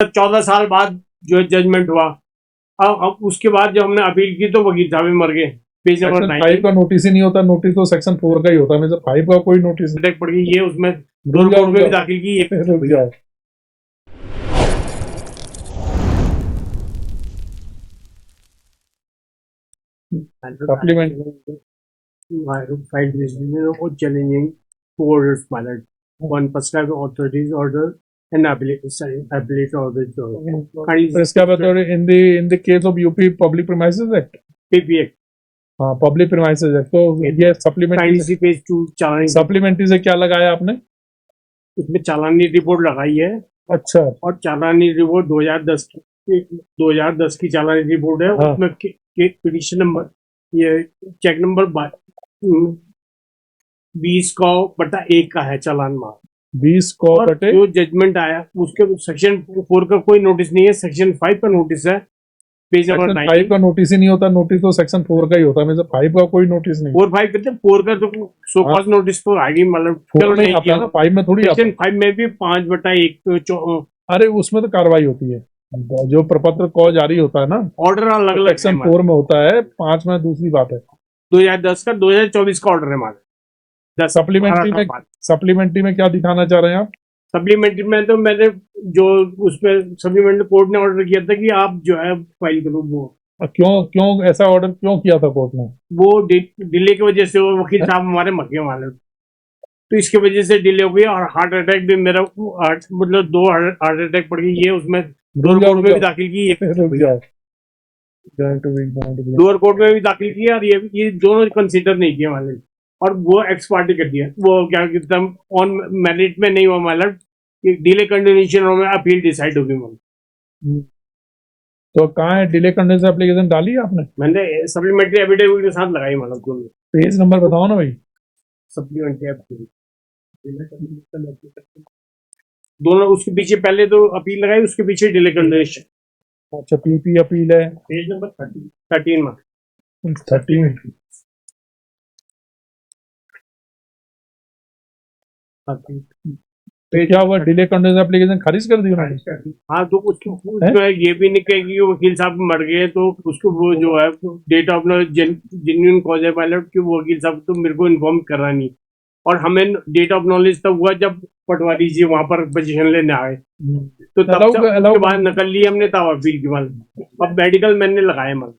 14 साल बाद जो जजमेंट हुआ। अब उसके बाद जब हमने अपील की तो वकील साहब भी मर गए। पेज नंबर सेक्शन 5 का नोटिस ही नहीं होता, नोटिस तो सेक्शन 4 का ही होता है। में से 5 का कोई नोटिस नहीं। पड़ गई ये उसमें लोअर कोर्ट में भी दाखिल की है। रुक जाओ। Supplement filed decision or challenging two orders, my lord. One prescribed authorities order and appellate order. इसका मतलब in the case of UP public premises act, PPA. हाँ पब्लिक प्रीमाइसेस एक्ट। तो ये सप्लीमेंट्री पेज 2 चालानी, सप्लीमेंट्री से क्या लगाया आपने? इसमें चालानी रिपोर्ट लगाई है। अच्छा, और चालानी रिपोर्ट 2010 की चालानी रिपोर्ट है। हाँ। उसमें पिटिशन नंबर ये चेक नंबर 20/1 का है चालान मार 20 को बटे जो जजमेंट आया उसके सेक्शन 4 का कोई नोटिस नहीं है, सेक्शन 5 का नोटिस है। पेज नंबर 9 5 का नोटिस ही नहीं होता, नोटिस तो सेक्शन 4 का ही होता है। में से 5 का कोई नोटिस नहीं। 4-5 करते 4 का तो सो कॉज नोटिस तो आगे मतलब चलो नहीं आता ना, 5 में थोड़ी आता। सेक्शन 5 में भी 5/1 अरे उसमें तो कार्रवाई होती है, जो प्रपत्र कॉ जारी होता है ना, ऑर्डर अलग अलग सेक्शन 4 में होता है, 5 में दूसरी बात है। 2010 का 2024 का ऑर्डर है हमारा। सप्लीमेंट्री में क्या दिखाना चाह रहे हैं आप? सप्लीमेंट्री में तो मैंने जो उसमें सप्लीमेंट्री कोर्ट ने ऑर्डर किया था कि आप जो है फाइल करो। वो क्यों ऐसा ऑर्डर क्यों किया था कोर्ट ने? वो डिले की वजह से वो वकील साहब हमारे मर गए वाले, तो इसकी वजह से डिले हो गई। और हार्ट अटैक भी मेरा मतलब 2 हार्ट अटैक पड़ गई। ये उसमें लोअर कोर्ट में भी दाखिल की है। लोअर कोर्ट में भी दाखिल किया और ये दोनों कंसीडर नहीं किए वाले। और वो एक्स पार्टी कर दिया। वो क्या कहते हैं ऑन मेरिट में नहीं हुआ मतलब डिले कंटिन्यूशन में अपील डिसाइड होगी। तो कहाँ है डिले करने से एप्लीकेशन डाली है आपने? मैंने सप्लीमेंट्री एफिडेविट के साथ लगाई मतलब दोनों। पेज नंबर बताओ ना भाई। सप्लीमेंट्री दोनों उसके पीछे पहले तो अपील लगाई, उसके पीछे डिले कंटिन्यूशन। अच्छा, पीपी अपील है पेज नंबर 13 में 13 क्या हुआ? डिले करने से एप्लीकेशन खारिज कर दी उन्होंने? हाँ, तो उसमें ये भी नहीं कहेगी कि वकील साहब मर गए तो उसको वो जो है डेट ऑफ जेन्युइन कॉज है पायलट कि वो वकील साहब तो मेरे को इन्फॉर्म करा नहीं। और हमें डेट ऑफ नॉलेज तब हुआ जब पटवारी जी वहां पर पोजीशन लेने आए, तो तब उसके बाद नकल ली हमने तब अपील के बाद। अब मेडिकल मैंने लगाए मतलब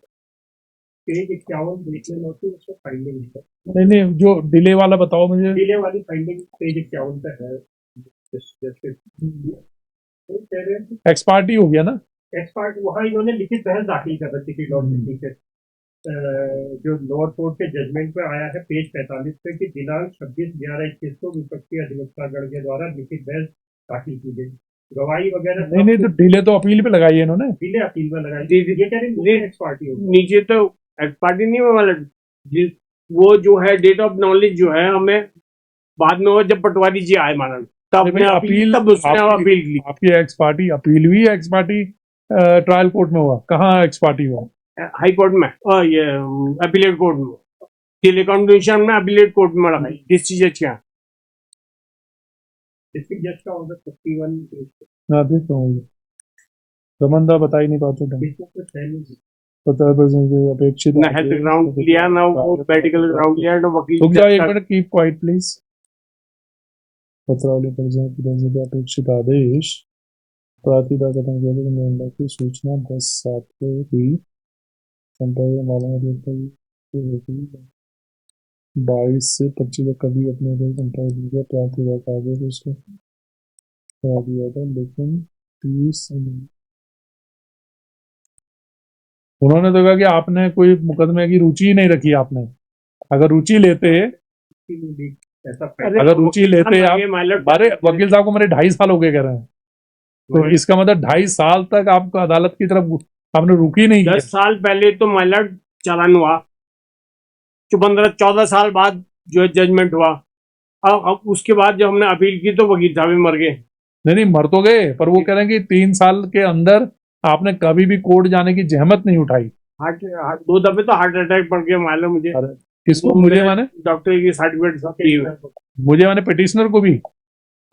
पेज 51 देख लेना उसको फाइंडिंग। नहीं, जो डिले वाला बताओ मुझे। डिले वाली फाइंडिंग पेज 51 पे है। एक्सपार्टी हो गया ना? एक्सपर्ट वहाँ इन्होंने लिखित बहस दाखिल कर रखी थी गवर्नमेंट जो लोअर कोर्ट के जजमेंट पे आया है पेज 45 पे कि दिनांक 26/11/21 को विपक्षी अधिवक्तागण के द्वारा लिखित बहस दाखिल की गई। गवाही वगैरह नहीं, तो डिले तो अपील पे लगाई है इन्होंने। डिले अपील में लगाई। ये कह रहे एक्सपार्टी नीचे तो एक्सपार्टी नहीं हुआ वाला वो जो है डेट ऑफ नॉलेज जो है हमें बाद में हुआ जब पटवारी जी आए मानन तब अपील तब उसने अपील की। आपकी एक्स पार्टी अपील हुई, एक्स पार्टी ट्रायल कोर्ट में हुआ? कहाँ एक्स पार्टी हुआ? हाई कोर्ट में और ये अपीलेट कोर्ट में। डिले कंटिन्यूशन में अपीलेट कोर्ट में लगाई डिस्ट्रिक्ट जज का। डिस्ट्रिक्ट जज का ऑर्डर 51 हाँ देख रहा हूँ। संबंधा बता ही नहीं पाते अपेक्षित ना हेल्थ ग्राउंड लिया ना वो मेडिकल ग्राउंड लिया ना वकील। रुक जाओ एक मिनट, कीप क्वाइट प्लीज। पत्रावली पर अपेक्षित आदेश प्रातिदा की सूचना 10/7 को हुई। संपर्क मालूम 22 से 25 तक कभी अपने संपर्क दिया प्रातिदा का आदेश उसको करा दिया था, लेकिन 30 उन्होंने तो कहा कि आपने कोई मुकदमे की रुचि ही नहीं रखी। आपने अगर रुचि लेते आप बारे वकील साहब को मेरे 2.5 साल हो गए कह रहे हैं, तो इसका मतलब 2.5 साल तक आपको अदालत की तरफ आपने रुकी नहीं। 10 साल पहले तो माइलट चालान हुआ, 14 साल बाद जो जजमेंट हुआ। अब उसके बाद जब हमने अपील की तो वकील साहब भी मर गए। नहीं मर तो गए, पर वो कह रहे हैं कि 3 साल के अंदर आपने कभी भी कोर्ट जाने की जहमत नहीं उठाई। 2 दफे तो हार्ट अटैक पड़ गया मालूम मुझे। किसको? मुझे माने डॉक्टर की सर्टिफिकेट मुझे माने पिटिशनर को भी।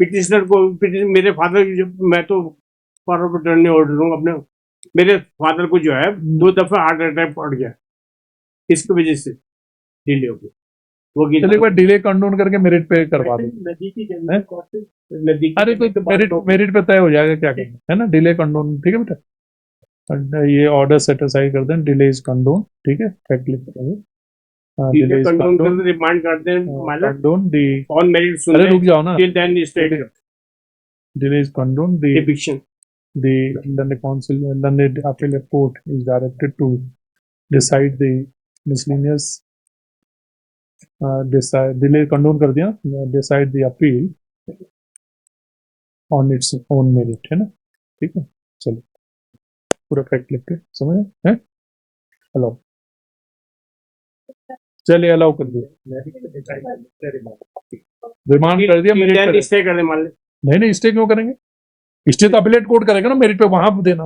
पिटिशनर को मेरे फादर मैं तो पावर ऑफ अटर्नी ऑर्डर दूंगा अपने मेरे फादर को जो है 2 दफा हार्ट अटैक पड़ गया इसकी वजह से डिले हो गई वकील चलिए एक बार डिले कंडोन करके मेरिट पे करवा दो। नदी की हैं? नदी अरे कोई मेरिट पे तय हो जाएगा, क्या करना है ना, डिले कंडोन, ठीक है बेटा। और ये ऑर्डर सेटिस्फाई कर दें, डिले इज कंडोन, ठीक है, फैक्ट लिख देंगे, डिले इज कंडोन कंडोन, कर रिमांड करते हैं मालूम कंडोन दी, ऑन मेरिट सुन अरे रुक जाओ ना, till then state delay is condoned, eviction the London Council, London Appellate Court is directed to decide the miscellaneous decide delay condone कर दिया, decide the appeal on its own merit, है ना, ठीक है। चलो पूरा फैक्ट लिख के समझ हैं, अलाउ, चलिए अलाउ कर दिया, रिमांड कर दिया, मेरिट देन पे। स्टे कर दे मान ले नहीं स्टे क्यों करेंगे, स्टे तो अपीलेट कोर्ट करेगा ना, मेरिट पे वहां देना।